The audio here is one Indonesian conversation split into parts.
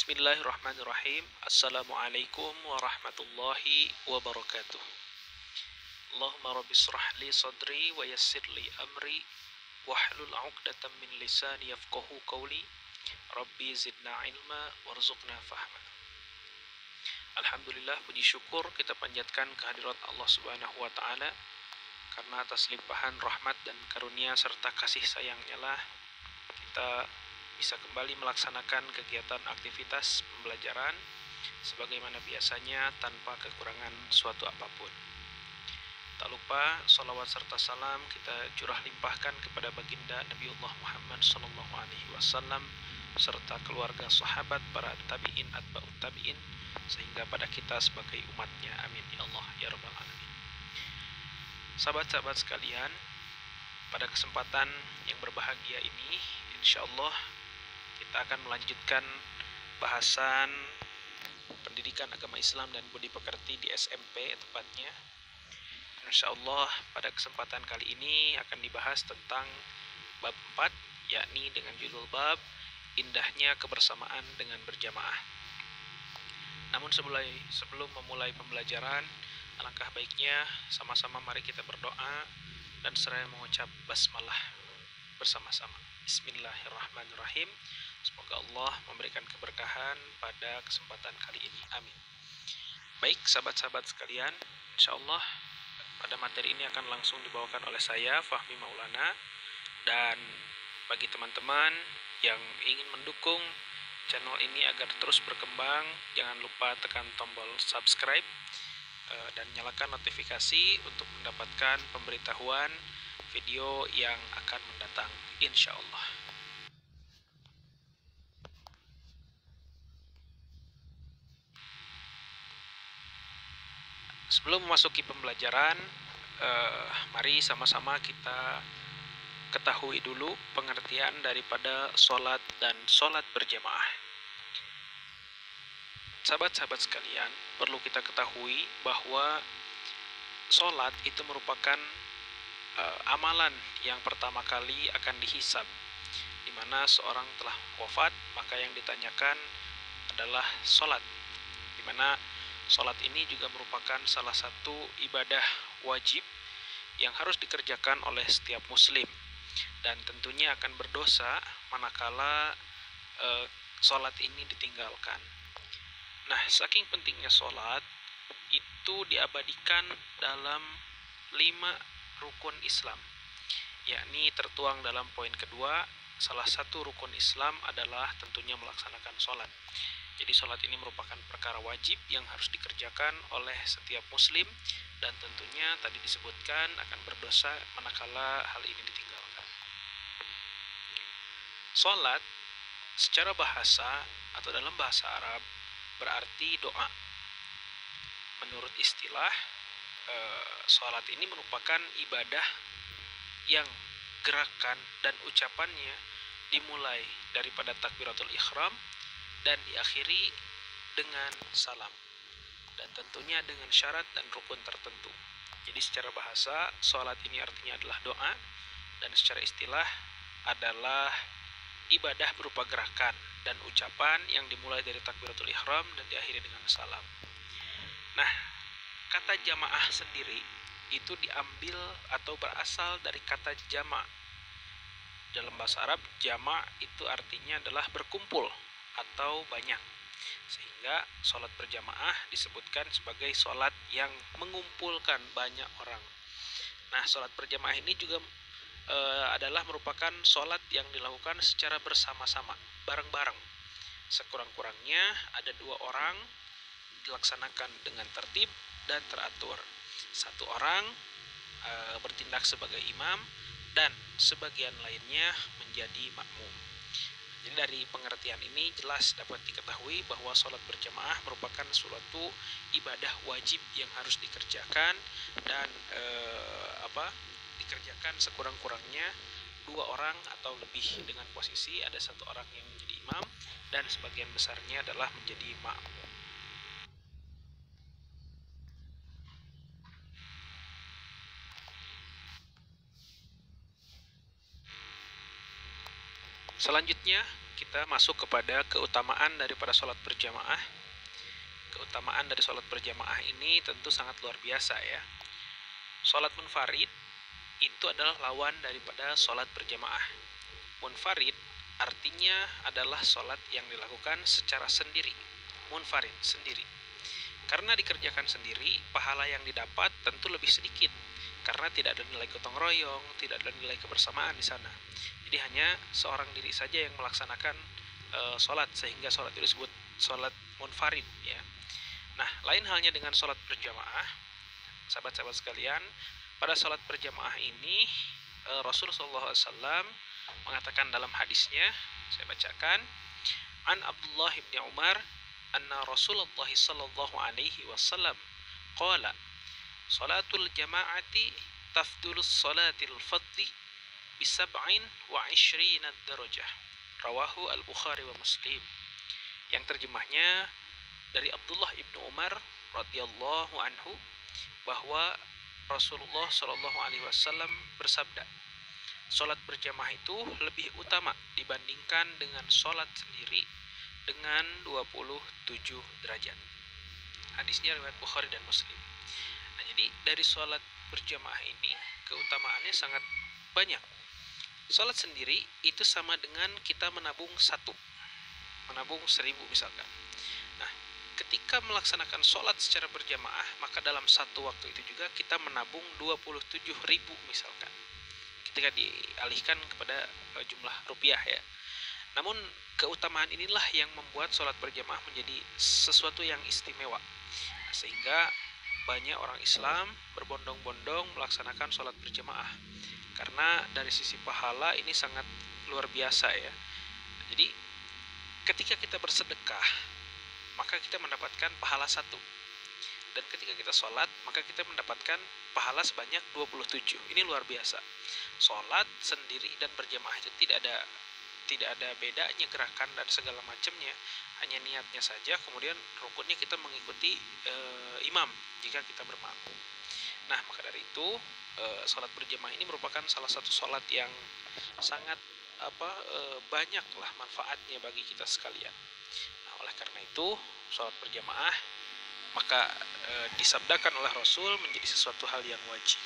Bismillahirrahmanirrahim. Assalamualaikum warahmatullahi wabarakatuh. Allahumma rabbi shrah li sadri wa yassir li amri wahlul 'uqdatam min lisani yafqahu qawli. Rabbi zidna ilma warzuqna fahma. Alhamdulillah, puji syukur kita panjatkan kehadirat Allah Subhanahu wa taala, karena atas limpahan rahmat dan karunia serta kasih sayangnya lah kita bisa kembali melaksanakan kegiatan aktivitas pembelajaran sebagaimana biasanya tanpa kekurangan suatu apapun. Tak lupa salawat serta salam kita curah limpahkan kepada baginda Nabiullah Muhammad SAW serta keluarga, sahabat, para tabi'in, atba'ut tabi'in, sehingga pada kita sebagai umatnya. Amin ya Allah ya rabbal alamin. Sahabat-sahabat sekalian, pada kesempatan yang berbahagia ini insyaallah kita akan melanjutkan bahasan pendidikan agama Islam dan budi pekerti di SMP tepatnya. Insyaallah pada kesempatan kali ini akan dibahas tentang bab 4, yakni dengan judul bab indahnya kebersamaan dengan berjamaah. Namun sebelum memulai pembelajaran, alangkah baiknya sama-sama mari kita berdoa dan seraya mengucap basmalah bersama-sama. Bismillahirrahmanirrahim. Semoga Allah memberikan keberkahan pada kesempatan kali ini. Amin. Baik sahabat-sahabat sekalian, insyaallah pada materi ini akan langsung dibawakan oleh saya, Fahmi Maulana. Dan bagi teman-teman yang ingin mendukung channel ini agar terus berkembang, jangan lupa tekan tombol subscribe dan nyalakan notifikasi untuk mendapatkan pemberitahuan video yang akan mendatang, insya Allah. Sebelum memasuki pembelajaran, mari sama-sama kita ketahui dulu pengertian daripada sholat dan sholat berjamaah. Sahabat-sahabat sekalian, perlu kita ketahui bahwa sholat itu merupakan amalan yang pertama kali akan dihisab, di mana seorang telah wafat, maka yang ditanyakan adalah sholat, di mana sholat ini juga merupakan salah satu ibadah wajib yang harus dikerjakan oleh setiap muslim, dan tentunya akan berdosa manakala sholat ini ditinggalkan. Nah, saking pentingnya sholat, itu diabadikan dalam 5 rukun Islam, yakni tertuang dalam poin kedua. Salah satu rukun Islam adalah tentunya melaksanakan sholat. Jadi sholat ini merupakan perkara wajib yang harus dikerjakan oleh setiap muslim, dan tentunya tadi disebutkan akan berdosa manakala hal ini ditinggalkan. Sholat secara bahasa atau dalam bahasa Arab berarti doa. Menurut istilah, sholat ini merupakan ibadah yang gerakan dan ucapannya dimulai daripada takbiratul ihram dan diakhiri dengan salam, dan tentunya dengan syarat dan rukun tertentu. Jadi secara bahasa sholat ini artinya adalah doa, dan secara istilah adalah ibadah berupa gerakan dan ucapan yang dimulai dari takbiratul ihram dan diakhiri dengan salam. Nah, kata jamaah sendiri itu diambil atau berasal dari kata jama'. Dalam bahasa Arab, jama' itu artinya adalah berkumpul atau banyak, sehingga sholat berjamaah disebutkan sebagai sholat yang mengumpulkan banyak orang. Nah, sholat berjamaah ini juga adalah merupakan sholat yang dilakukan secara bersama-sama, bareng-bareng. Sekurang-kurangnya ada 2 orang, dilaksanakan dengan tertib dan teratur. 1 orang bertindak sebagai imam dan sebagian lainnya menjadi makmum. Jadi dari pengertian ini jelas dapat diketahui bahwa sholat berjamaah merupakan suatu ibadah wajib yang harus dikerjakan, dan dikerjakan sekurang-kurangnya 2 orang atau lebih, dengan posisi ada 1 orang yang menjadi imam dan sebagian besarnya adalah menjadi makmum. Selanjutnya kita masuk kepada keutamaan daripada sholat berjamaah. Keutamaan dari sholat berjamaah ini tentu sangat luar biasa ya. Sholat munfarid itu adalah lawan daripada sholat berjamaah. Munfarid artinya adalah sholat yang dilakukan secara sendiri. Munfarid, sendiri. Karena dikerjakan sendiri, pahala yang didapat tentu lebih sedikit. Karena tidak ada nilai gotong royong, tidak ada nilai kebersamaan di sana. Jadi hanya seorang diri saja yang melaksanakan sholat, sehingga sholat itu disebut sholat munfarid ya. Nah, lain halnya dengan sholat berjamaah, sahabat-sahabat sekalian. Pada sholat berjamaah ini Rasulullah SAW mengatakan dalam hadisnya, saya bacakan, an Abdullah bin Umar anna Rasulullah sallallahu alaihi wasallam qala salatul jama'ati tafdulus salatil fadli bisab'in wa ishrina darajah, rawahu al-Bukhari wa Muslim. Yang terjemahnya dari Abdullah ibnu Umar radhiyallahu anhu bahwa Rasulullah Shallallahu Alaihi Wasallam bersabda, sholat berjamaah itu lebih utama dibandingkan dengan sholat sendiri dengan 27 derajat. Hadisnya riwayat Bukhari dan Muslim. Nah, jadi dari sholat berjamaah ini keutamaannya sangat banyak. Sholat sendiri itu sama dengan kita menabung 1.000 misalkan. Nah, ketika melaksanakan sholat secara berjamaah, maka dalam satu waktu itu juga kita menabung 27.000 misalkan, ketika dialihkan kepada jumlah rupiah ya. Namun keutamaan inilah yang membuat sholat berjamaah menjadi sesuatu yang istimewa, sehingga banyak orang Islam berbondong-bondong melaksanakan sholat berjamaah, karena dari sisi pahala ini sangat luar biasa ya. Jadi ketika kita bersedekah, maka kita mendapatkan pahala 1. Dan ketika kita sholat, maka kita mendapatkan pahala sebanyak 27. Ini luar biasa. Sholat sendiri dan berjamaah itu tidak ada bedanya gerakan dan segala macamnya, hanya niatnya saja. Kemudian rukunnya kita mengikuti imam jika kita bermakmum. Nah, maka dari itu sholat berjamaah ini merupakan salah satu sholat yang sangat banyaklah manfaatnya bagi kita sekalian. Nah, oleh karena itu sholat berjamaah maka disabdakan oleh Rasul menjadi sesuatu hal yang wajib.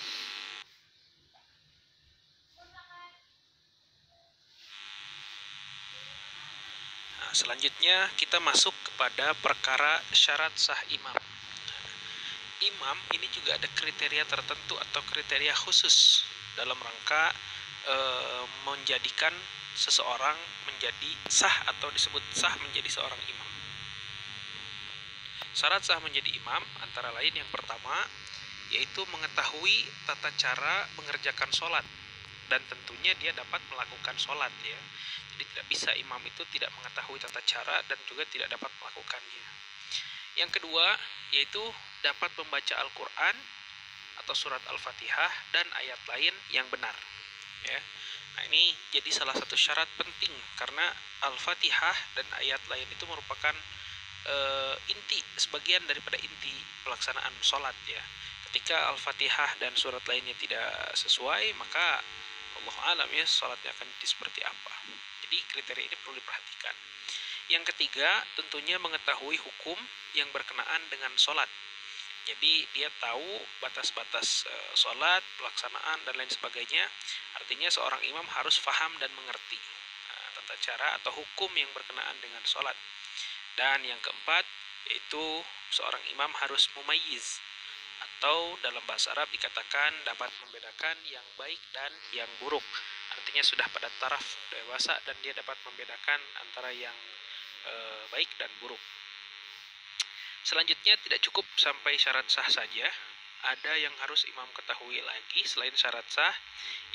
Nah, selanjutnya kita masuk kepada perkara syarat sah imam. Imam ini juga ada kriteria tertentu atau kriteria khusus dalam rangka menjadikan seseorang menjadi sah atau disebut sah menjadi seorang imam. Syarat sah menjadi imam antara lain yang pertama yaitu mengetahui tata cara mengerjakan sholat, dan tentunya dia dapat melakukan sholat ya. Jadi tidak bisa imam itu tidak mengetahui tata cara dan juga tidak dapat melakukannya. Yang kedua yaitu dapat membaca Al-Quran atau surat Al-Fatihah dan ayat lain yang benar ya. Nah, ini jadi salah satu syarat penting, karena Al-Fatihah dan ayat lain itu merupakan inti, sebagian daripada inti pelaksanaan sholat ya. Ketika Al-Fatihah dan surat lainnya tidak sesuai, maka Allah alam ya sholatnya akan seperti apa. Jadi kriteria ini perlu diperhatikan. Yang ketiga tentunya mengetahui hukum yang berkenaan dengan sholat. Jadi dia tahu batas-batas sholat, pelaksanaan dan lain sebagainya. Artinya seorang imam harus paham dan mengerti tata cara atau hukum yang berkenaan dengan sholat. Dan yang keempat yaitu seorang imam harus mumayyiz, atau dalam bahasa Arab dikatakan dapat membedakan yang baik dan yang buruk. Artinya sudah pada taraf dewasa dan dia dapat membedakan antara yang baik dan buruk. Selanjutnya tidak cukup sampai syarat sah saja, ada yang harus imam ketahui lagi selain syarat sah,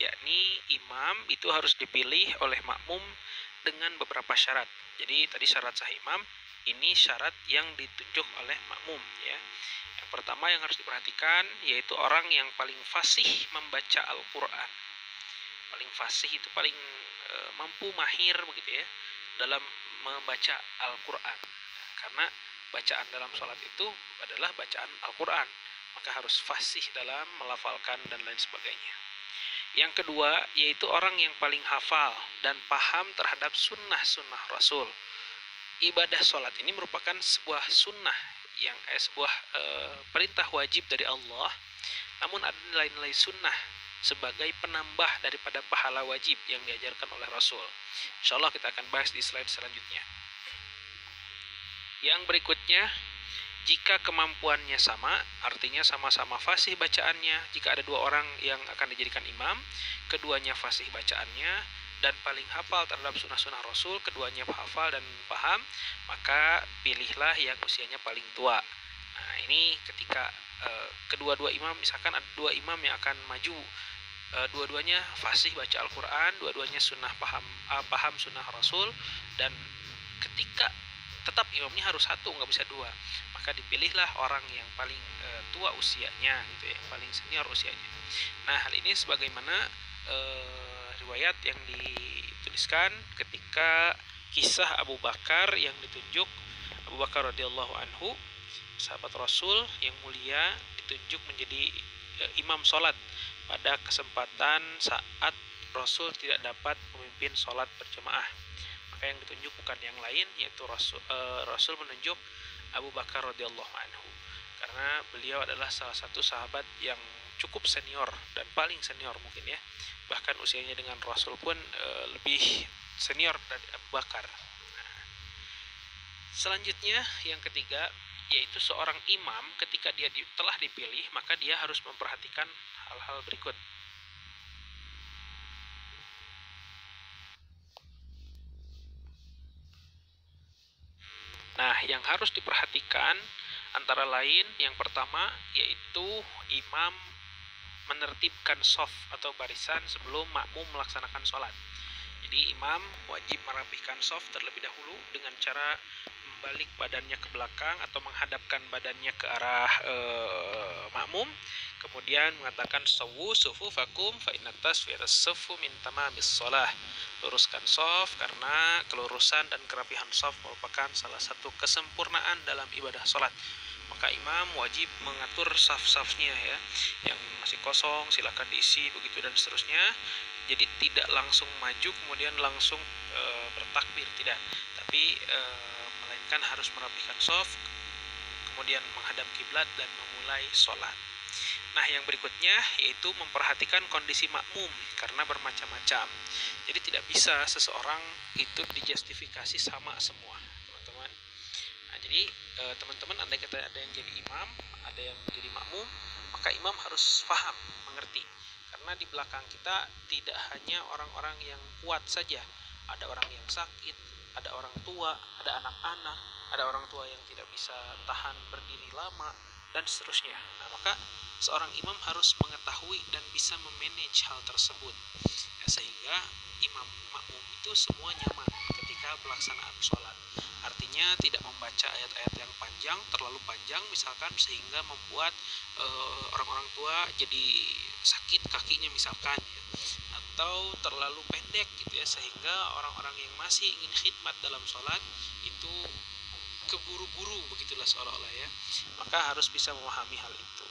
yakni imam itu harus dipilih oleh makmum dengan beberapa syarat. Jadi tadi syarat sah imam, ini syarat yang ditunjuk oleh makmum ya. Yang pertama yang harus diperhatikan yaitu orang yang paling fasih membaca Al-Quran. Paling fasih itu paling mampu, mahir begitu ya dalam membaca Al-Quran. Karena bacaan dalam sholat itu adalah bacaan Al-Quran, maka harus fasih dalam melafalkan dan lain sebagainya. Yang kedua, yaitu orang yang paling hafal dan paham terhadap sunnah-sunnah Rasul. Ibadah sholat ini merupakan sebuah sunnah yang sebuah perintah wajib dari Allah, namun ada nilai-nilai sunnah sebagai penambah daripada pahala wajib yang diajarkan oleh Rasul. Insya Allah kita akan bahas di slide selanjutnya. Yang berikutnya, jika kemampuannya sama, artinya sama-sama fasih bacaannya. Jika ada dua orang yang akan dijadikan imam, keduanya fasih bacaannya dan paling hafal terhadap sunnah-sunnah Rasul, keduanya hafal dan paham, maka pilihlah yang usianya paling tua. Nah, ini ketika kedua-dua imam, misalkan ada dua imam yang akan maju, dua-duanya fasih baca Al-Quran, dua-duanya sunnah paham sunnah Rasul, dan ketika tetap imamnya harus satu, nggak bisa dua, maka dipilihlah orang yang paling tua usianya, gitu ya, yang paling senior usianya. Nah, hal ini sebagaimana riwayat yang dituliskan ketika kisah Abu Bakar yang ditunjuk, Abu Bakar radhiyallahu anhu, sahabat Rasul yang mulia, ditunjuk menjadi imam sholat pada kesempatan saat Rasul tidak dapat memimpin sholat berjamaah. Maka yang ditunjuk bukan yang lain, yaitu Rasul menunjuk Abu Bakar radhiyallahu anhu, karena beliau adalah salah satu sahabat yang cukup senior dan paling senior mungkin ya, bahkan usianya dengan Rasul pun lebih senior dari Abu Bakar. Nah, selanjutnya yang ketiga, yaitu seorang imam ketika dia telah dipilih, maka dia harus memperhatikan hal-hal berikut. Nah, yang harus diperhatikan antara lain, yang pertama yaitu imam menertibkan shaf atau barisan sebelum makmum melaksanakan sholat. Jadi imam wajib merapikan shaf terlebih dahulu dengan cara membalik badannya ke belakang atau menghadapkan badannya ke arah makmum, kemudian mengatakan sawu sufufakum fa inna tasfiras saffu min tamamis shalah. Luruskan shaf karena kelurusan dan kerapihan shaf merupakan salah satu kesempurnaan dalam ibadah sholat. Maka imam wajib mengatur saf-safnya ya, yang masih kosong silakan diisi, begitu dan seterusnya. Jadi tidak langsung maju kemudian langsung bertakbir, tidak, tapi melainkan harus merapikan shaf, kemudian menghadap kiblat dan memulai sholat. Nah, yang berikutnya yaitu memperhatikan kondisi makmum karena bermacam-macam. Jadi tidak bisa seseorang itu dijustifikasi sama semua, teman-teman. Nah, jadi teman-teman, andai kata ada yang jadi imam, ada yang jadi makmum, maka imam harus paham, mengerti. Karena di belakang kita tidak hanya orang-orang yang kuat saja, ada orang yang sakit, ada orang tua, ada anak-anak, ada orang tua yang tidak bisa tahan berdiri lama, dan seterusnya. Nah, maka seorang imam harus mengetahui dan bisa memanage hal tersebut ya, sehingga imam makmum itu semua nyaman ketika pelaksanaan sholat. Artinya tidak membaca ayat-ayat yang panjang, terlalu panjang misalkan, sehingga membuat orang-orang tua jadi sakit kakinya misalkan ya. Atau terlalu pendek gitu ya, sehingga orang-orang yang masih ingin khidmat dalam sholat itu keburu-buru begitulah seolah-olah ya. Maka harus bisa memahami hal itu.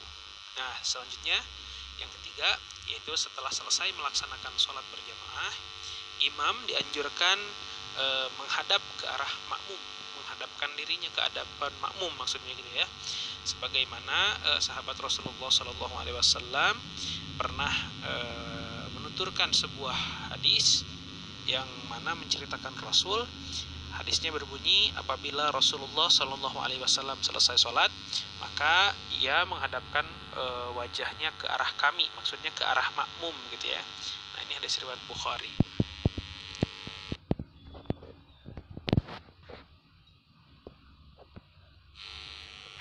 Nah, selanjutnya yang ketiga yaitu setelah selesai melaksanakan sholat berjamaah, imam dianjurkan menghadap ke arah makmum, menghadapkan dirinya ke hadapan makmum maksudnya gitu ya. Sebagaimana sahabat Rasulullah SAW pernah menuturkan sebuah hadis yang mana menceritakan Rasul. Hadisnya berbunyi, apabila Rasulullah SAW selesai sholat, maka ia menghadapkan wajahnya ke arah kami, maksudnya ke arah makmum gitu ya. Nah, ini hadis riwayat Bukhari.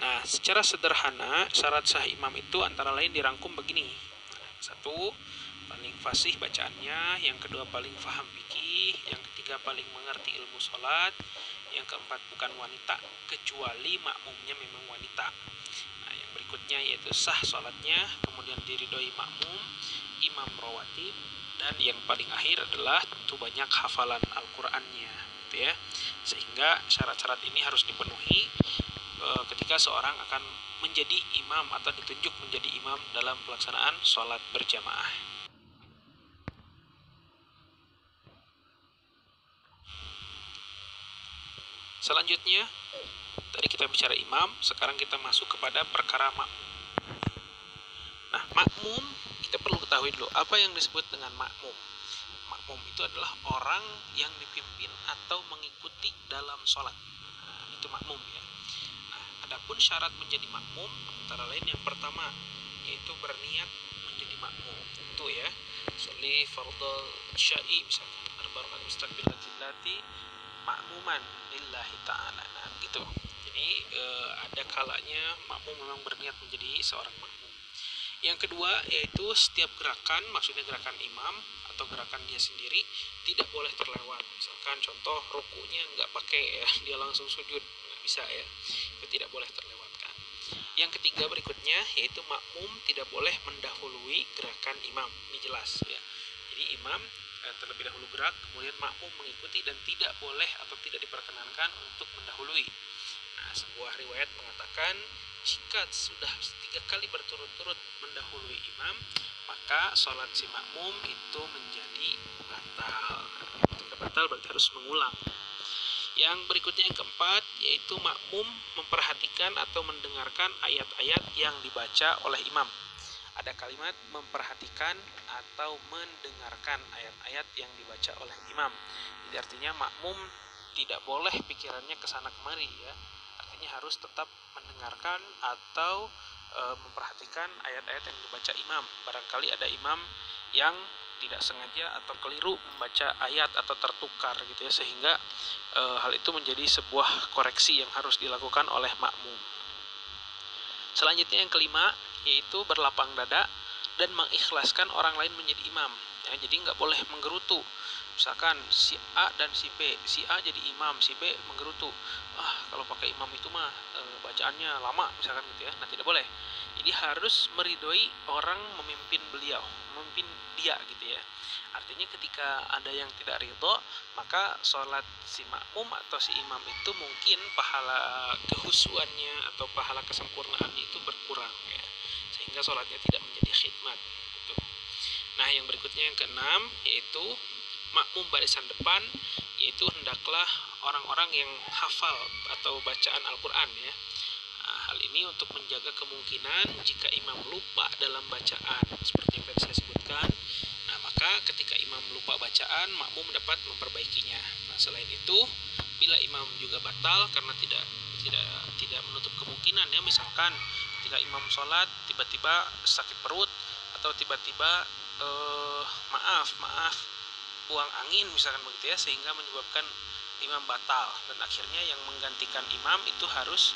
Nah, secara sederhana syarat sah imam itu antara lain dirangkum begini. Satu, paling fasih bacaannya. Yang kedua, paling faham fikih. Yang ketiga, paling mengerti ilmu sholat. Yang keempat, bukan wanita kecuali makmumnya memang wanita. Nah, yang berikutnya yaitu sah sholatnya, kemudian diridhoi makmum, imam rawatib, dan yang paling akhir adalah tentu banyak hafalan Al-Qur'annya gitu ya. Sehingga syarat-syarat ini harus dipenuhi ketika seorang akan menjadi imam atau ditunjuk menjadi imam dalam pelaksanaan sholat berjamaah. Selanjutnya, tadi kita bicara imam, sekarang kita masuk kepada perkara makmum. Nah, makmum kita perlu ketahui dulu apa yang disebut dengan makmum. Makmum itu adalah orang yang dipimpin atau mengikuti dalam sholat. Nah, itu makmum ya. Nah, adapun syarat menjadi makmum antara lain yang pertama yaitu berniat menjadi makmum. Itu ya. Sholli fardhu sya'i misalkan arba'at mustaqbilatil makmuman lillahi ta'ala. Nah, gitu. Jadi ada kalanya makmum memang berniat menjadi seorang makmum. Yang kedua yaitu setiap gerakan, maksudnya gerakan imam atau gerakan dia sendiri tidak boleh terlewat. Misalkan contoh rukunya nggak pakai ya, dia langsung sujud, nggak bisa ya, itu tidak boleh terlewatkan. Yang ketiga berikutnya yaitu makmum tidak boleh mendahului gerakan imam. Ini jelas ya. Jadi imam terlebih dahulu gerak, kemudian makmum mengikuti dan tidak boleh atau tidak diperkenankan untuk mendahului. Nah, sebuah riwayat mengatakan jika sudah 3 kali berturut-turut mendahului imam, maka sholat si makmum itu menjadi batal. Ketika batal berarti harus mengulang. Yang berikutnya yang keempat yaitu makmum memperhatikan atau mendengarkan ayat-ayat yang dibaca oleh imam. Ada kalimat memperhatikan atau mendengarkan ayat-ayat yang dibaca oleh imam. Jadi artinya makmum tidak boleh pikirannya kesana kemari ya. Artinya harus tetap mendengarkan atau memperhatikan ayat-ayat yang dibaca imam. Barangkali ada imam yang tidak sengaja atau keliru membaca ayat atau tertukar gitu ya, sehingga hal itu menjadi sebuah koreksi yang harus dilakukan oleh makmum. Selanjutnya yang kelima yaitu berlapang dada dan mengikhlaskan orang lain menjadi imam ya, jadi nggak boleh menggerutu. Misalkan si A dan si B, si A jadi imam, si B menggerutu. Kalau pakai imam itu mah bacaannya lama misalkan gitu ya. Nah, tidak boleh. Jadi harus meridhoi orang memimpin beliau, memimpin dia gitu ya. Artinya ketika ada yang tidak ridho, maka sholat si makmum atau si imam itu mungkin pahala kehusuannya atau pahala kesempurnaannya itu berkurang ya, sehingga sholatnya tidak menjadi khidmat gitu. Nah, yang berikutnya yang keenam yaitu makmum barisan depan, yaitu hendaklah orang-orang yang hafal atau bacaan Al-Quran ya. Nah, hal ini untuk menjaga kemungkinan jika imam lupa dalam bacaan seperti yang tadi saya sebutkan. Nah, maka ketika imam lupa bacaan, makmum dapat memperbaikinya. Nah, selain itu, bila imam juga batal karena tidak menutup kemungkinan ya, misalkan ketika imam sholat tiba-tiba sakit perut atau tiba-tiba maaf buang angin misalkan begitu ya, sehingga menyebabkan imam batal dan akhirnya yang menggantikan imam itu harus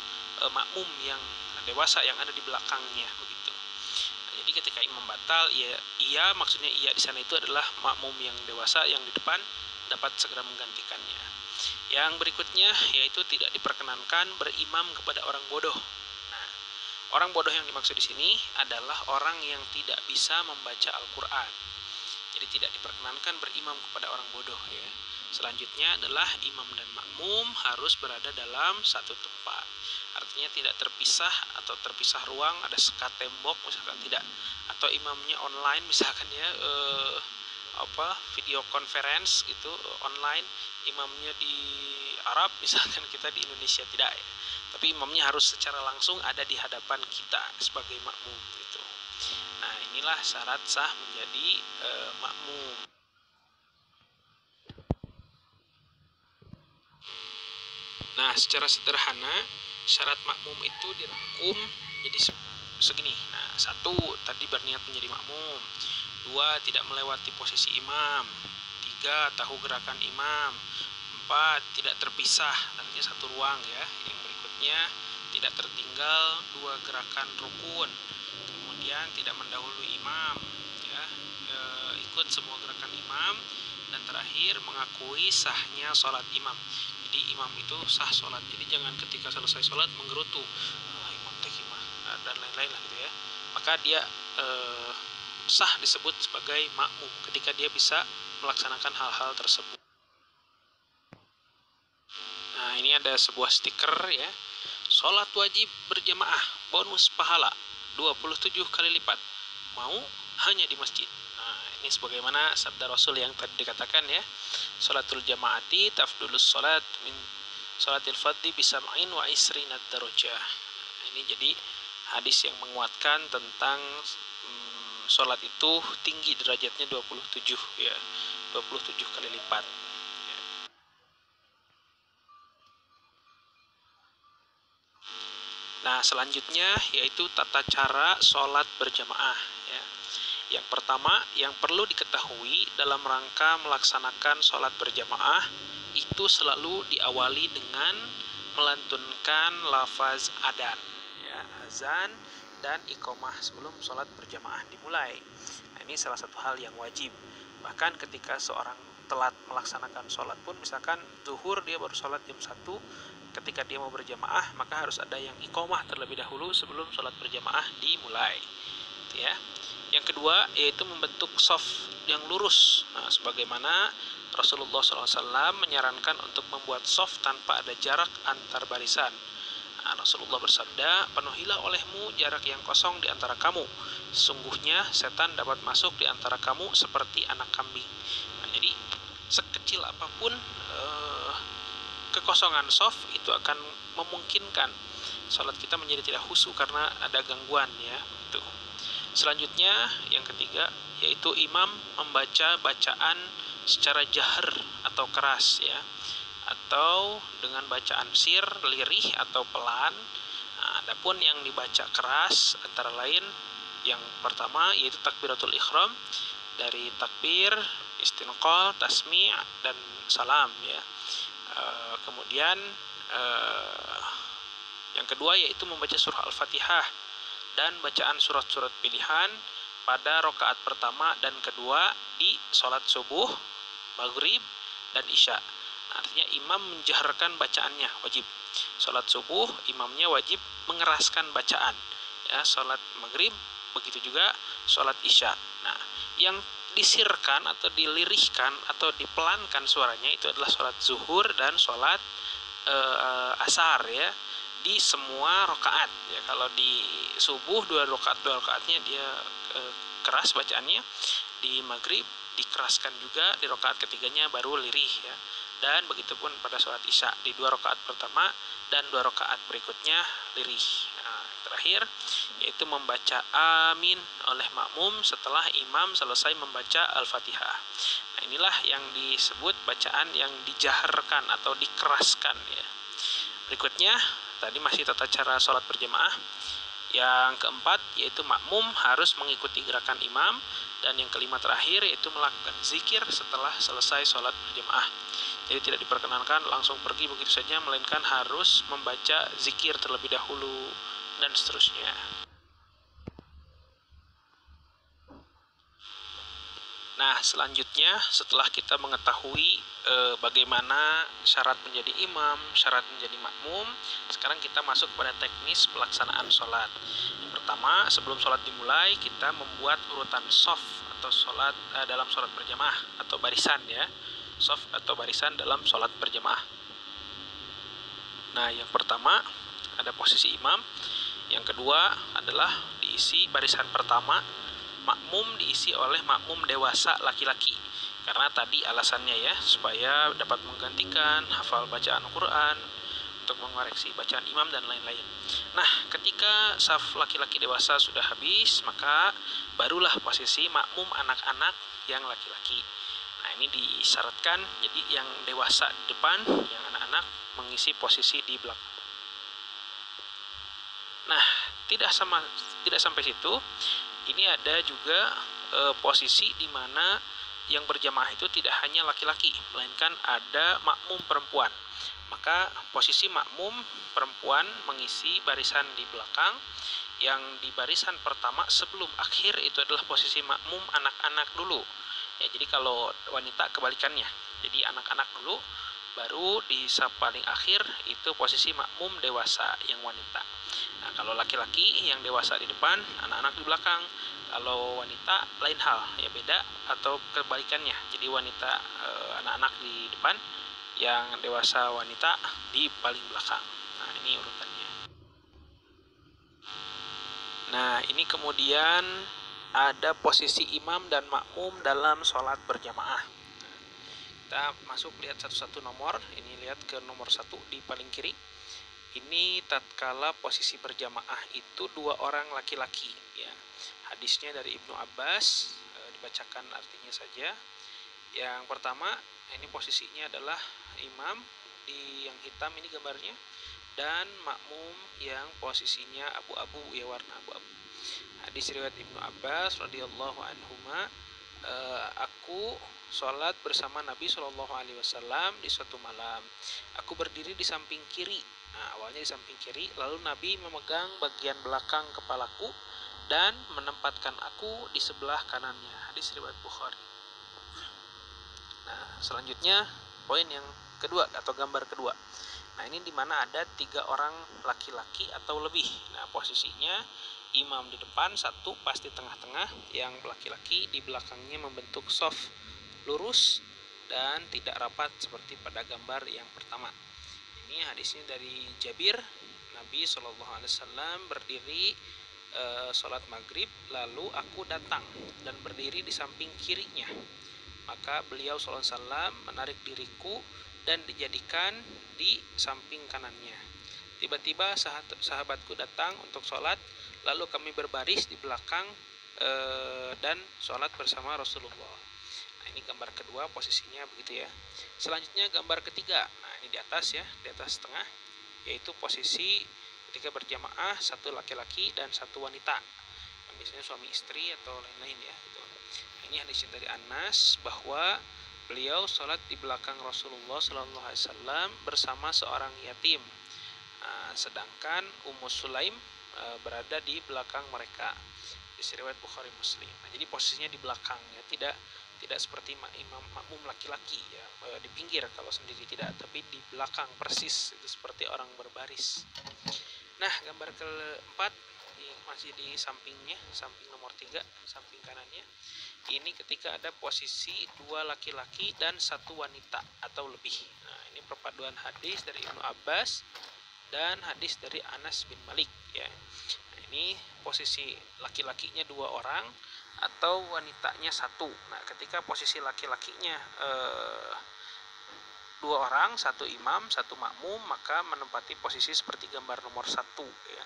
makmum yang dewasa yang ada di belakangnya begitu. Nah, jadi ketika imam batal ia maksudnya ia di sana itu adalah makmum yang dewasa yang di depan dapat segera menggantikannya. Yang berikutnya yaitu tidak diperkenankan berimam kepada orang bodoh. Nah, orang bodoh yang dimaksud di sini adalah orang yang tidak bisa membaca Al-Quran. Jadi tidak diperkenankan berimam kepada orang bodoh ya. Selanjutnya adalah imam dan makmum harus berada dalam satu tempat. Artinya tidak terpisah atau terpisah ruang, ada sekat tembok misalkan tidak. Atau imamnya online misalkan ya video conference gitu online, imamnya di Arab misalkan, kita di Indonesia tidak ya. Tapi imamnya harus secara langsung ada di hadapan kita sebagai makmum gitu. Nah, inilah syarat sah menjadi makmum. Nah, secara sederhana syarat makmum itu dirangkum jadi segini. Nah, 1, tadi berniat menjadi makmum. 2, tidak melewati posisi imam. 3, tahu gerakan imam. 4, tidak terpisah, nanti satu ruang ya. Yang berikutnya tidak tertinggal 2 gerakan rukun. Kemudian tidak mendahului imam ya, ikut semua gerakan imam, dan terakhir mengakui sahnya sholat imam. Jadi imam itu sah sholat, jadi jangan ketika selesai sholat menggerutu imam teh dan lain-lain lah gitu ya. Maka dia sah disebut sebagai makmum ketika dia bisa melaksanakan hal-hal tersebut. Nah, ini ada sebuah stiker ya, sholat wajib berjamaah bonus pahala 27 kali lipat, mau hanya di masjid. Nah, ini sebagaimana sabda Rasul yang tadi dikatakan ya, sholatul jamaati tafdulus sholat min salatil fadhi bisam'in wa isrinad darajah. Ini jadi hadis yang menguatkan tentang sholat itu tinggi derajatnya 27 ya. 27 kali lipat. Nah, selanjutnya yaitu tata cara sholat berjamaah ya. Yang pertama yang perlu diketahui dalam rangka melaksanakan sholat berjamaah itu selalu diawali dengan melantunkan lafaz adzan ya, azan dan iqamah sebelum sholat berjamaah dimulai. Nah, ini salah satu hal yang wajib. Bahkan ketika seorang telat melaksanakan sholat pun, misalkan zuhur dia baru sholat jam 1, ketika dia mau berjamaah maka harus ada yang iqamah terlebih dahulu sebelum sholat berjamaah dimulai ya. Yang kedua yaitu membentuk shaf yang lurus. Nah, sebagaimana Rasulullah SAW menyarankan untuk membuat shaf tanpa ada jarak antar barisan. Nah, Rasulullah bersabda, penuhilah olehmu jarak yang kosong di antara kamu. Sesungguhnya setan dapat masuk di antara kamu seperti anak kambing. Nah, jadi sekecil apapun kekosongan shaf itu akan memungkinkan sholat kita menjadi tidak khusyuk karena ada gangguan ya. Tuh. Selanjutnya yang ketiga yaitu imam membaca bacaan secara jahar atau keras ya, atau dengan bacaan sir, lirih atau pelan. Nah, adapun yang dibaca keras antara lain yang pertama yaitu takbiratul ihram, dari takbir, istinqal, tasmi' dan salam ya. Kemudian yang kedua yaitu membaca surah Al-Fatihah dan bacaan surat-surat pilihan pada rakaat pertama dan kedua di sholat subuh, maghrib, dan isya. Nah, artinya imam menjaharkan bacaannya wajib. Sholat subuh imamnya wajib mengeraskan bacaan. Ya, sholat maghrib begitu juga sholat isya. Nah, yang disirkan atau dilirihkan atau dipelankan suaranya itu adalah sholat zuhur dan sholat asar ya, di semua rakaat ya. Kalau di subuh 2 rakaatnya dia keras bacaannya, di maghrib dikeraskan juga, di rakaat ketiganya baru lirih ya, dan begitupun pada sholat isya di 2 rakaat pertama dan 2 rakaat berikutnya lirih. Nah, terakhir yaitu membaca amin oleh makmum setelah imam selesai membaca Al-Fatihah. Nah, inilah yang disebut bacaan yang dijaharkan atau dikeraskan ya. Berikutnya tadi masih tata cara sholat berjamaah. Yang keempat yaitu makmum harus mengikuti gerakan imam. Dan yang kelima terakhir yaitu melakukan zikir setelah selesai sholat berjamaah. Jadi tidak diperkenankan langsung pergi begitu saja, melainkan harus membaca zikir terlebih dahulu dan seterusnya. Nah, selanjutnya setelah kita mengetahui bagaimana syarat menjadi imam, syarat menjadi makmum, sekarang kita masuk pada teknis pelaksanaan sholat. Yang pertama, sebelum sholat dimulai, kita membuat urutan shaf atau sholat dalam sholat berjamaah atau barisan ya, shaf atau barisan dalam sholat berjamaah. Nah, yang pertama ada posisi imam, yang kedua adalah diisi barisan pertama makmum diisi oleh makmum dewasa laki-laki, karena tadi alasannya ya, supaya dapat menggantikan hafal bacaan Quran, untuk mengoreksi bacaan imam dan lain-lain. Nah, ketika saf laki-laki dewasa sudah habis, maka barulah posisi makmum anak-anak yang laki-laki. Nah, ini disyaratkan jadi yang dewasa di depan, yang anak-anak mengisi posisi di belakang. Nah, tidak sampai situ. Ini ada juga posisi di mana yang berjamaah itu tidak hanya laki-laki, melainkan ada makmum perempuan. Maka posisi makmum perempuan mengisi barisan di belakang. Yang di barisan pertama sebelum akhir itu adalah posisi makmum anak-anak dulu. Ya, jadi kalau wanita kebalikannya. Jadi anak-anak dulu, baru di saf paling akhir itu posisi makmum dewasa yang wanita. Nah, kalau laki-laki yang dewasa di depan, anak-anak di belakang. Kalau wanita lain hal, ya beda atau kebalikannya. Jadi wanita anak-anak di depan, yang dewasa wanita di paling belakang. Nah, ini urutannya. Nah, ini kemudian ada posisi imam dan makmum dalam sholat berjamaah. Kita masuk lihat satu-satu nomor. Ini lihat ke nomor 1 di paling kiri. Ini tatkala posisi berjamaah itu 2 orang laki-laki ya. Hadisnya dari Ibnu Abbas, dibacakan artinya saja. Yang pertama, ini posisinya adalah imam di yang hitam ini gambarnya, dan makmum yang posisinya abu-abu ya, warna abu-abu. Hadis riwayat Ibnu Abbas radhiyallahu anhuma, aku sholat bersama Nabi Shallallahu Alaihi Wasallam di suatu malam. Aku berdiri di samping kiri. Nah, awalnya di samping kiri, lalu Nabi memegang bagian belakang kepalaku dan menempatkan aku di sebelah kanannya. Hadis riwayat Bukhari. Nah, selanjutnya poin yang kedua atau gambar kedua. Nah, ini dimana ada 3 orang laki-laki atau lebih. Nah, posisinya imam di depan, 1 pas di tengah-tengah, yang laki-laki di belakangnya membentuk shaf lurus dan tidak rapat seperti pada gambar yang pertama. Ini hadisnya dari Jabir, Nabi SAW berdiri sholat maghrib, lalu aku datang dan berdiri di samping kirinya. Maka beliau SAW menarik diriku dan dijadikan di samping kanannya. Tiba-tiba sahabatku datang untuk sholat, lalu kami berbaris di belakang dan sholat bersama Rasulullah. Nah, ini gambar kedua, posisinya begitu ya. Selanjutnya gambar ketiga. Nah, ini di atas ya, di atas tengah, yaitu posisi ketika berjamaah 1 laki-laki dan 1 wanita. Biasanya suami istri atau lain-lain ya. Gitu. Ini hadis dari Anas bahwa beliau sholat di belakang Rasulullah SAW bersama seorang yatim, sedangkan Ummu Sulaim berada di belakang mereka. Di riwayat Bukhari Muslim. Nah, jadi posisinya di belakang ya, tidak seperti imam makmum laki-laki ya, di pinggir kalau sendiri tidak, tapi di belakang persis, itu seperti orang berbaris. Nah, gambar keempat masih di sampingnya, samping nomor 3, samping kanannya. Ini ketika ada posisi 2 laki-laki dan 1 wanita atau lebih. Nah, ini perpaduan hadis dari Ibnu Abbas dan hadis dari Anas bin Malik ya. Nah, ini posisi laki-lakinya 2 orang atau wanitanya 1. Nah, ketika posisi laki-lakinya 2 orang, 1 imam, 1 makmum, maka menempati posisi seperti gambar nomor 1 ya.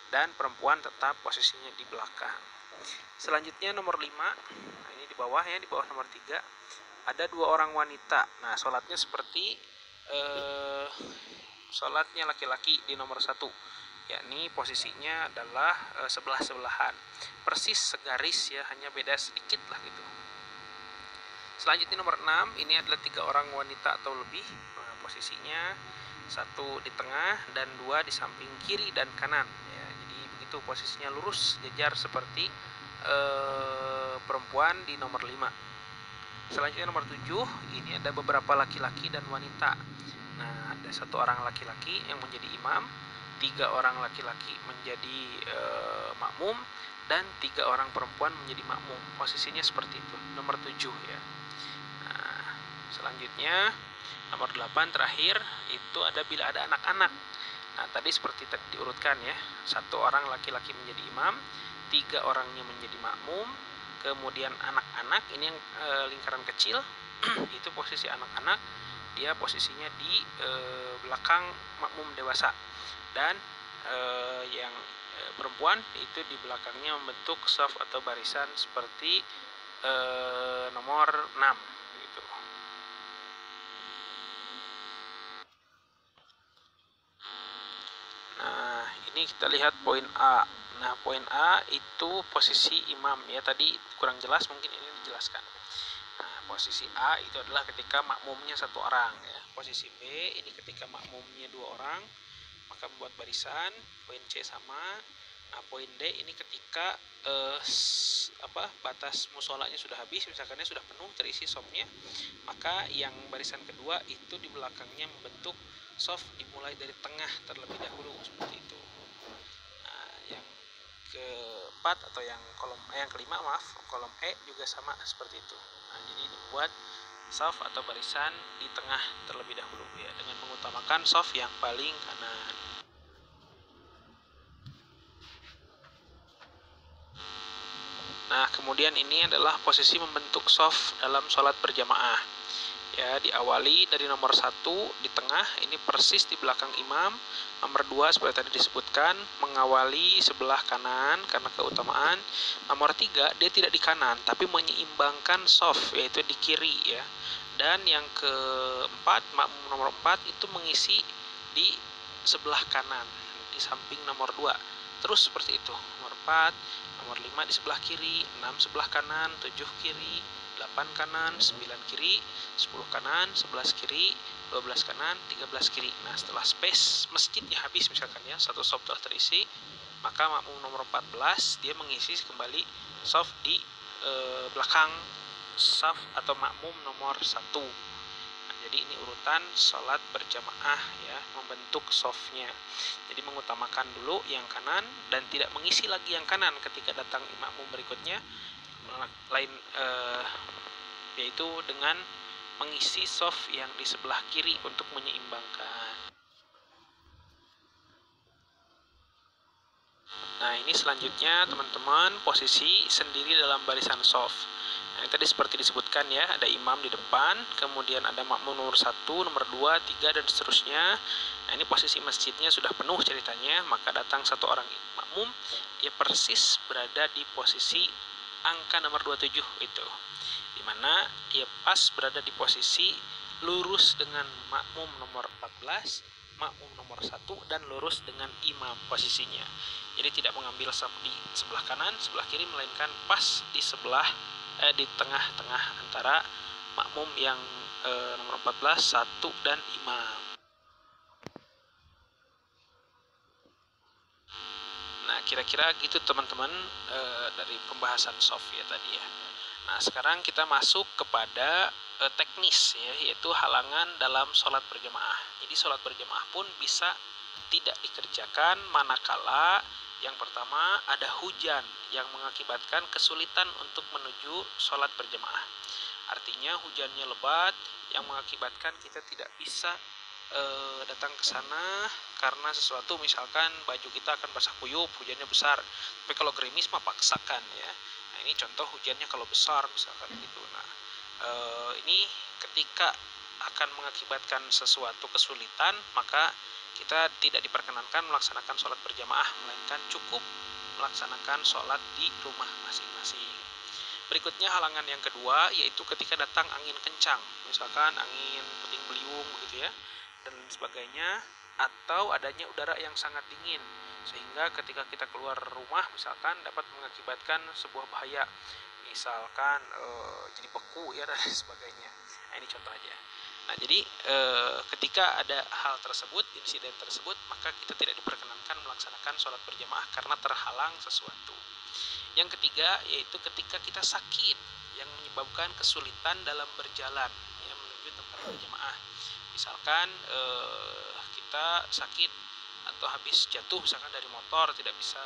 Dan perempuan tetap posisinya di belakang. Selanjutnya nomor 5. Nah, ini di bawah ya, di bawah nomor 3 ada 2 orang wanita. Nah, sholatnya seperti sholatnya laki-laki di nomor 1, yakni posisinya adalah sebelah-sebelahan, persis segaris ya, hanya beda sedikit lah gitu. Selanjutnya nomor 6, ini adalah 3 orang wanita atau lebih. Nah, posisinya 1 di tengah dan 2 di samping kiri dan kanan ya. Jadi begitu posisinya lurus jejar seperti perempuan di nomor 5. Selanjutnya nomor 7, ini ada beberapa laki-laki dan wanita. Nah, ada 1 orang laki-laki yang menjadi imam, 3 orang laki-laki menjadi makmum, dan 3 orang perempuan menjadi makmum. Posisinya seperti itu, nomor 7 ya. Nah, selanjutnya nomor 8 terakhir itu ada bila ada anak-anak. Nah, tadi seperti tadi diurutkan ya, 1 orang laki-laki menjadi imam, 3 orangnya menjadi makmum, kemudian anak-anak ini yang lingkaran kecil itu posisi anak-anak, dia posisinya di belakang makmum dewasa, dan yang perempuan itu di belakangnya membentuk shaf atau barisan seperti nomor 6 gitu. Nah, ini kita lihat poin A. Nah, poin A itu posisi imam ya, tadi kurang jelas, mungkin ini dijelaskan. Nah, posisi A itu adalah ketika makmumnya 1 orang ya. Posisi B ini ketika makmumnya 2 orang, maka membuat barisan. Poin C sama. Nah, poin D ini ketika batas musolanya sudah habis, misalkannya sudah penuh terisi shofnya, maka yang barisan kedua itu di belakangnya membentuk shaf dimulai dari tengah terlebih dahulu seperti itu. Nah, yang keempat atau yang kelima kolom E juga sama seperti itu. Nah, jadi dibuat shaf atau barisan di tengah terlebih dahulu ya, dengan mengutamakan shaf yang paling kanan. Nah, kemudian ini adalah posisi membentuk shaf dalam sholat berjamaah ya, diawali dari nomor 1 di tengah, ini persis di belakang imam. Nomor 2 seperti tadi disebutkan, mengawali sebelah kanan karena keutamaan. Nomor 3 dia tidak di kanan tapi menyeimbangkan soft, yaitu di kiri ya. Dan yang keempat, makmum nomor 4 itu mengisi di sebelah kanan di samping nomor 2. Terus seperti itu, nomor 4, nomor 5 di sebelah kiri, 6 sebelah kanan, 7 kiri, 8 kanan, 9 kiri, 10 kanan, 11 kiri, 12 kanan, 13 kiri. Nah, setelah space masjidnya habis misalkan ya, satu shop telah terisi, maka makmum nomor 14 dia mengisi kembali shaf di belakang shaf atau makmum nomor 1. Nah, jadi ini urutan sholat berjamaah ya, membentuk shafnya. Jadi mengutamakan dulu yang kanan dan tidak mengisi lagi yang kanan ketika datang makmum berikutnya, lain yaitu dengan mengisi shaf yang di sebelah kiri untuk menyeimbangkan. Nah, ini selanjutnya teman-teman posisi sendiri dalam barisan shaf. Nah, ini tadi seperti disebutkan ya, ada imam di depan, kemudian ada makmum nomor 1, nomor 2, 3 dan seterusnya. Nah, ini posisi masjidnya sudah penuh ceritanya, maka datang satu orang makmum, dia persis berada di posisi angka nomor 27 itu, dimana dia pas berada di posisi lurus dengan makmum nomor 14, makmum nomor 1, dan lurus dengan imam posisinya. Jadi tidak mengambil saf di sebelah kanan, sebelah kiri, melainkan pas di sebelah di tengah-tengah antara makmum yang nomor 14, 1, dan imam. Nah, kira-kira gitu teman-teman dari pembahasan shaf ya tadi ya. Nah, sekarang kita masuk kepada teknis ya, yaitu halangan dalam sholat berjamaah. Jadi sholat berjamaah pun bisa tidak dikerjakan manakala yang pertama ada hujan yang mengakibatkan kesulitan untuk menuju sholat berjamaah. Artinya hujannya lebat yang mengakibatkan kita tidak bisa datang ke sana karena sesuatu, misalkan baju kita akan basah kuyup, hujannya besar. Tapi kalau gerimis mah paksakan ya. Nah, ini contoh hujannya kalau besar misalkan gitu. Nah, ini ketika akan mengakibatkan sesuatu kesulitan, maka kita tidak diperkenankan melaksanakan sholat berjamaah, melainkan cukup melaksanakan sholat di rumah masing-masing. Berikutnya halangan yang kedua, yaitu ketika datang angin kencang, misalkan angin puting beliung begitu ya, dan sebagainya, atau adanya udara yang sangat dingin, sehingga ketika kita keluar rumah misalkan dapat mengakibatkan sebuah bahaya, misalkan jadi beku ya dan sebagainya. Nah, ini contoh aja. Nah, jadi ketika ada hal tersebut, insiden tersebut, maka kita tidak diperkenankan melaksanakan sholat berjamaah karena terhalang sesuatu. Yang ketiga, yaitu ketika kita sakit yang menyebabkan kesulitan dalam berjalan ya, menuju tempat berjamaah. Misalkan kita sakit atau habis jatuh misalkan dari motor, tidak bisa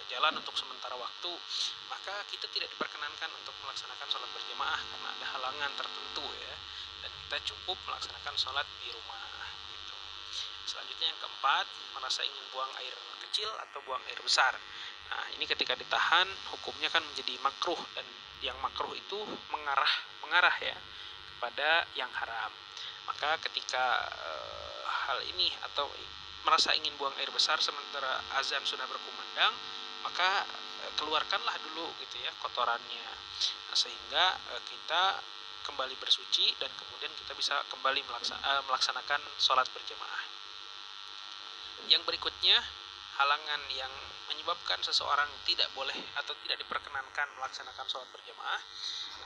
jalan untuk sementara waktu, maka kita tidak diperkenankan untuk melaksanakan sholat berjamaah karena ada halangan tertentu ya, dan kita cukup melaksanakan sholat di rumah gitu. Selanjutnya yang keempat, merasa ingin buang air kecil atau buang air besar. Nah, ini ketika ditahan hukumnya kan menjadi makruh, dan yang makruh itu mengarah ya kepada yang haram. Maka ketika hal ini atau merasa ingin buang air besar sementara azan sudah berkumandang, maka keluarkanlah dulu gitu ya kotorannya. Nah, sehingga kita kembali bersuci dan kemudian kita bisa kembali melaksanakan sholat berjamaah. Yang berikutnya, halangan yang menyebabkan seseorang tidak boleh atau tidak diperkenankan melaksanakan sholat berjamaah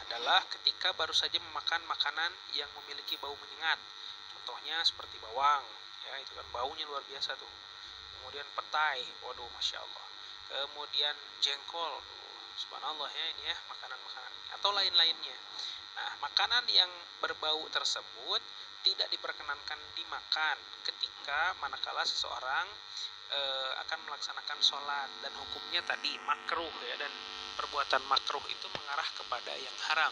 adalah ketika baru saja memakan makanan yang memiliki bau menyengat. Contohnya seperti bawang, ya itu kan baunya luar biasa tuh. Kemudian petai, waduh masya Allah. Kemudian jengkol, subhanallah ya ini ya makanan-makanan atau lain-lainnya. Nah, makanan yang berbau tersebut tidak diperkenankan dimakan ketika manakala seseorang akan melaksanakan sholat, dan hukumnya tadi makruh ya, dan perbuatan makruh itu mengarah kepada yang haram.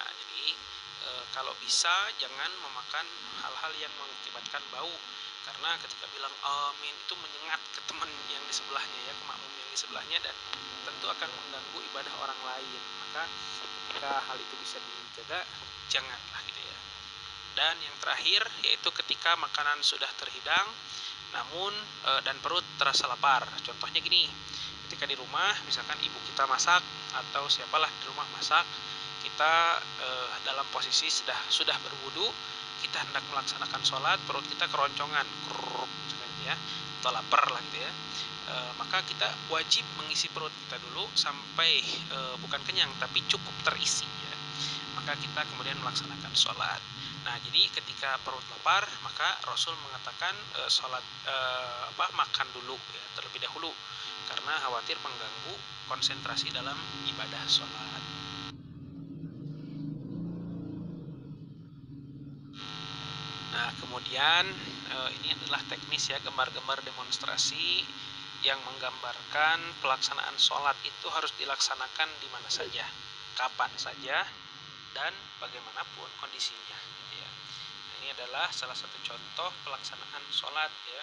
Nah, jadi kalau bisa jangan memakan hal-hal yang mengakibatkan bau, karena ketika bilang amin itu menyengat ke teman yang di sebelahnya ya, ke makmum yang di sebelahnya, dan tentu akan mengganggu ibadah orang lain. Maka ketika hal itu bisa dijaga, janganlah gitu ya. Dan yang terakhir yaitu ketika makanan sudah terhidang namun dan perut terasa lapar. Contohnya gini, ketika di rumah misalkan ibu kita masak atau siapalah di rumah masak, kita dalam posisi sudah berwudu, kita hendak melaksanakan sholat, perut kita keroncongan, ya, atau lapar lah gitu ya. Maka kita wajib mengisi perut kita dulu sampai bukan kenyang tapi cukup terisi ya. Maka kita kemudian melaksanakan sholat. Nah, jadi ketika perut lapar, maka Rasul mengatakan makan dulu ya, terlebih dahulu karena khawatir mengganggu konsentrasi dalam ibadah sholat. Nah, kemudian ini adalah teknis ya, gambar-gambar demonstrasi yang menggambarkan pelaksanaan sholat itu harus dilaksanakan di mana saja, kapan saja, dan bagaimanapun kondisinya. Ya. Nah, ini adalah salah satu contoh pelaksanaan sholat ya.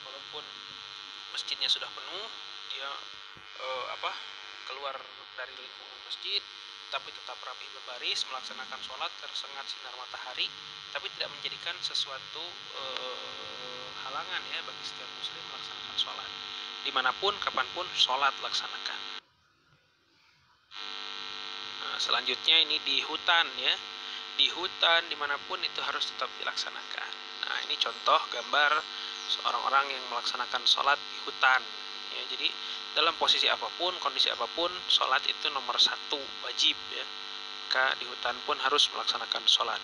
Walaupun masjidnya sudah penuh, dia keluar dari lingkungan masjid, tapi tetap rapi berbaris melaksanakan sholat tersengat sinar matahari, tapi tidak menjadikan sesuatu halangan ya bagi setiap muslim melaksanakan sholat dimanapun kapanpun sholat laksanakan. Nah, selanjutnya ini di hutan ya, di hutan dimanapun itu harus tetap dilaksanakan. Nah, ini contoh gambar seorang orang yang melaksanakan sholat di hutan ya. Jadi dalam posisi apapun, kondisi apapun, sholat itu nomor satu, wajib ya. Maka di hutan pun harus melaksanakan sholat.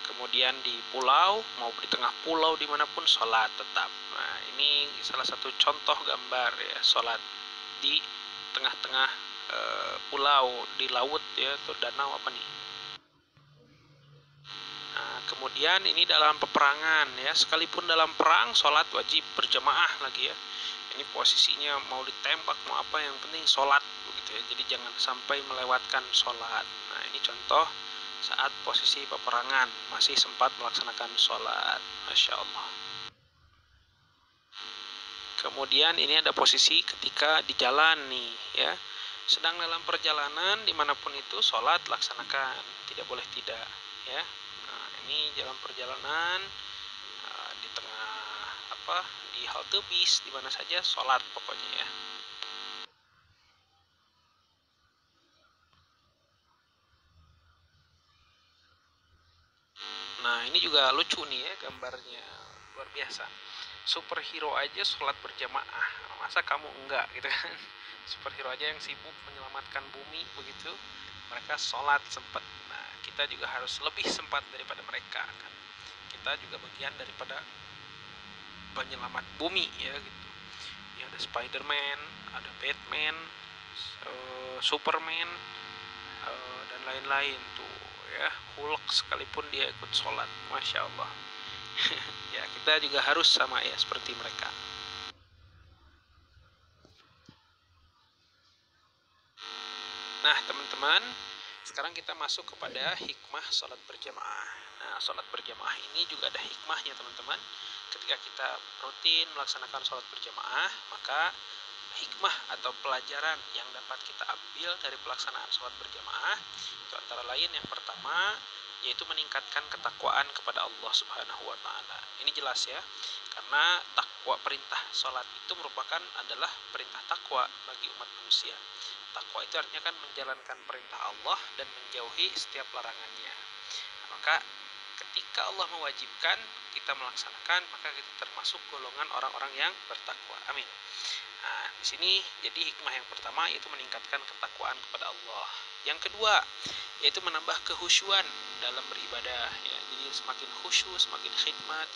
Kemudian di pulau, mau di tengah pulau dimanapun sholat tetap. Nah, ini salah satu contoh gambar ya, sholat di tengah-tengah pulau, di laut ya, atau danau apa nih. Nah, kemudian ini dalam peperangan ya, sekalipun dalam perang sholat wajib berjamaah lagi ya. Ini posisinya mau ditembak mau apa, yang penting sholat begitu ya. Jadi jangan sampai melewatkan sholat. Nah, ini contoh saat posisi peperangan masih sempat melaksanakan sholat. Masya Allah. Kemudian ini ada posisi ketika di jalan nih ya, sedang dalam perjalanan dimanapun itu sholat laksanakan, tidak boleh tidak ya. Nah, ini jalan perjalanan di tengah di halte bis, di mana saja sholat pokoknya ya. Nah, ini juga lucu nih ya gambarnya, luar biasa. Superhero aja sholat berjamaah, masa kamu enggak gitu kan? Superhero aja yang sibuk menyelamatkan bumi begitu, mereka sholat sempat. Nah, kita juga harus lebih sempat daripada mereka kan. Kita juga bagian daripada penyelamat bumi ya gitu. Ya, ada Spider-Man, ada Batman, Superman, dan lain-lain tuh ya. Hulk sekalipun dia ikut sholat, masya Allah. Ya, kita juga harus sama ya seperti mereka. Nah, teman-teman, sekarang kita masuk kepada hikmah sholat berjamaah. Nah, sholat berjamaah ini juga ada hikmahnya teman-teman. Ketika kita rutin melaksanakan sholat berjamaah, maka hikmah atau pelajaran yang dapat kita ambil dari pelaksanaan sholat berjamaah itu antara lain, yang pertama yaitu meningkatkan ketakwaan kepada Allah Subhanahu wa taala. Ini jelas ya, karena takwa, perintah sholat itu merupakan adalah perintah takwa bagi umat manusia. Takwa itu artinya kan menjalankan perintah Allah dan menjauhi setiap larangannya. Maka ketika Allah mewajibkan kita melaksanakan, maka kita termasuk golongan orang-orang yang bertakwa. Amin. Nah, di sini jadi hikmah yang pertama yaitu meningkatkan ketakwaan kepada Allah. Yang kedua yaitu menambah kehusyuan dalam beribadah ya. Jadi semakin khusyuk, semakin khidmat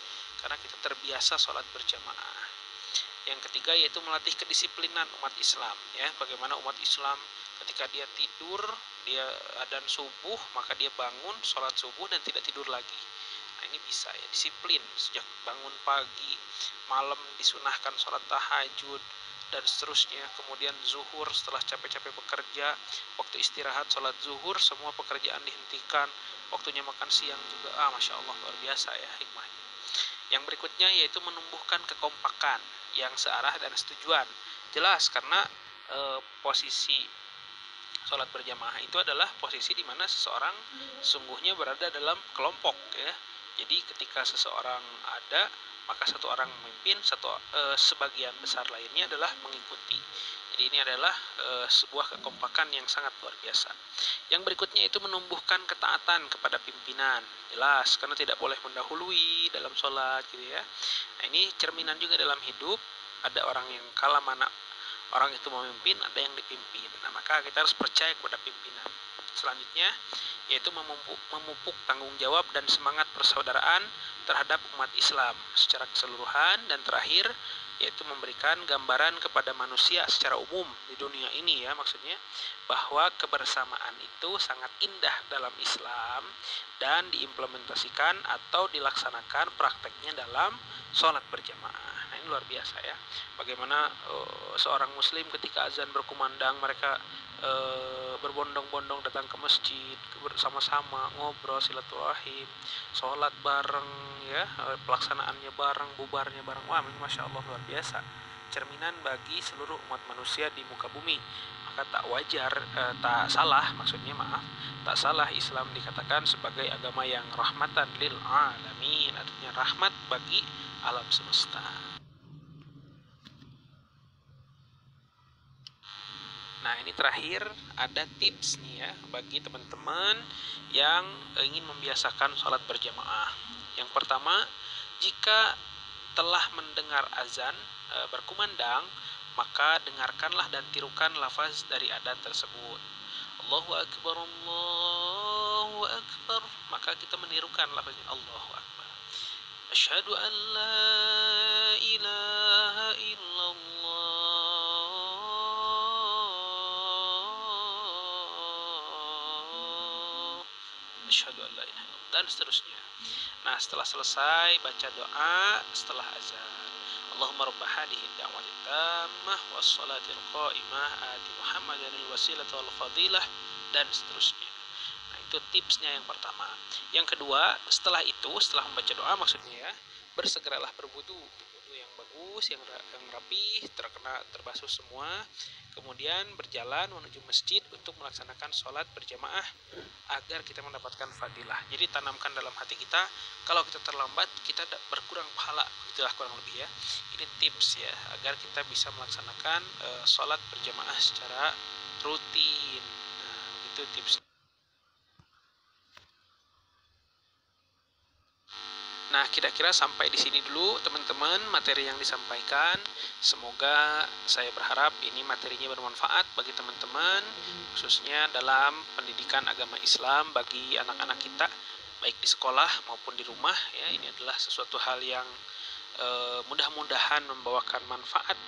karena kita terbiasa sholat berjamaah. Yang ketiga yaitu melatih kedisiplinan umat Islam ya. Bagaimana umat Islam ketika dia tidur, dia adzan subuh, maka dia bangun sholat subuh dan tidak tidur lagi. Nah, ini bisa ya, disiplin sejak bangun pagi, malam disunahkan sholat tahajud dan seterusnya. Kemudian zuhur setelah capek-capek bekerja, waktu istirahat sholat zuhur, semua pekerjaan dihentikan, waktunya makan siang juga. Masya Allah, luar biasa ya hikmahnya. Yang berikutnya yaitu menumbuhkan kekompakan yang searah dan setujuan. Jelas karena posisi Sholat berjamaah itu adalah posisi di mana seseorang sungguhnya berada dalam kelompok ya. Jadi ketika seseorang ada, maka satu orang memimpin, sebagian besar lainnya adalah mengikuti. Jadi ini adalah sebuah kekompakan yang sangat luar biasa. Yang berikutnya itu menumbuhkan ketaatan kepada pimpinan. Jelas, karena tidak boleh mendahului dalam sholat gitu ya. Nah ini cerminan juga dalam hidup. Ada orang yang kala mana orang itu memimpin, ada yang dipimpin. Nah, maka kita harus percaya kepada pimpinan. Selanjutnya, yaitu memupuk tanggung jawab dan semangat persaudaraan terhadap umat Islam secara keseluruhan. Dan terakhir, yaitu memberikan gambaran kepada manusia secara umum di dunia ini ya, maksudnya bahwa kebersamaan itu sangat indah dalam Islam dan diimplementasikan atau dilaksanakan prakteknya dalam sholat berjamaah. Nah ini luar biasa ya, bagaimana seorang muslim ketika azan berkumandang mereka berbondong-bondong datang ke masjid bersama-sama ngobrol silaturahim, sholat bareng ya, pelaksanaannya bareng, bubarnya bareng. Wah ini masya Allah luar biasa, cerminan bagi seluruh umat manusia di muka bumi. Maka tak wajar, tak salah maksudnya maaf, tak salah Islam dikatakan sebagai agama yang rahmatan lil alamin, artinya rahmat bagi alam semesta. Nah ini terakhir ada tips nih ya bagi teman-teman yang ingin membiasakan sholat berjamaah. Yang pertama, jika telah mendengar azan berkumandang, maka dengarkanlah dan tirukan lafaz dari adzan tersebut. Allahu Akbar, Allahu Akbar. Maka kita menirukan lafaznya Allahu Akbar. Asyhadu an la ilaha illallah, asyhadu an la ilaha illallah, dan seterusnya. Nah setelah selesai baca doa setelah azan, Allahumma rabb hadhihi da'wati tammah wassalatil qa'imah ati Muhammadanil wasilata wal fadilah, dan seterusnya. Nah itu tipsnya yang pertama. Yang kedua, setelah itu, setelah membaca doa maksudnya ya, bersegeralah berwudu yang bagus, yang rapih, terbasuh semua. Kemudian berjalan menuju masjid untuk melaksanakan sholat berjamaah agar kita mendapatkan fadilah. Jadi tanamkan dalam hati kita, kalau kita terlambat kita berkurang pahala, itulah kurang lebih ya. Ini tips ya agar kita bisa melaksanakan sholat berjamaah secara rutin. Nah itu tips. Nah, kira-kira sampai di sini dulu teman-teman materi yang disampaikan. Semoga saya berharap ini materinya bermanfaat bagi teman-teman, khususnya dalam pendidikan agama Islam bagi anak-anak kita, baik di sekolah maupun di rumah ya. Ini adalah sesuatu hal yang mudah-mudahan membawakan manfaat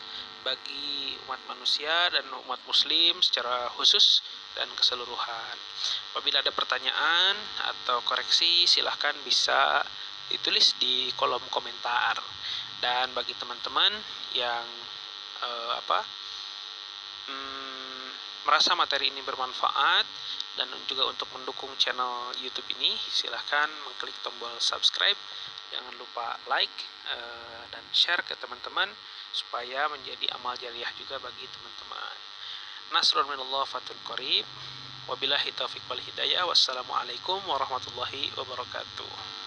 bagi umat manusia dan umat muslim secara khusus dan keseluruhan. Apabila ada pertanyaan atau koreksi, silahkan bisa ditulis di kolom komentar. Dan bagi teman-teman yang merasa materi ini bermanfaat dan juga untuk mendukung channel YouTube ini, silahkan mengklik tombol subscribe. Jangan lupa like dan share ke teman-teman supaya menjadi amal jariah juga bagi teman-teman. Nasrun minallah fatul qarib. Wabillahi taufiq wal hidayah. Wassalamualaikum warahmatullahi wabarakatuh.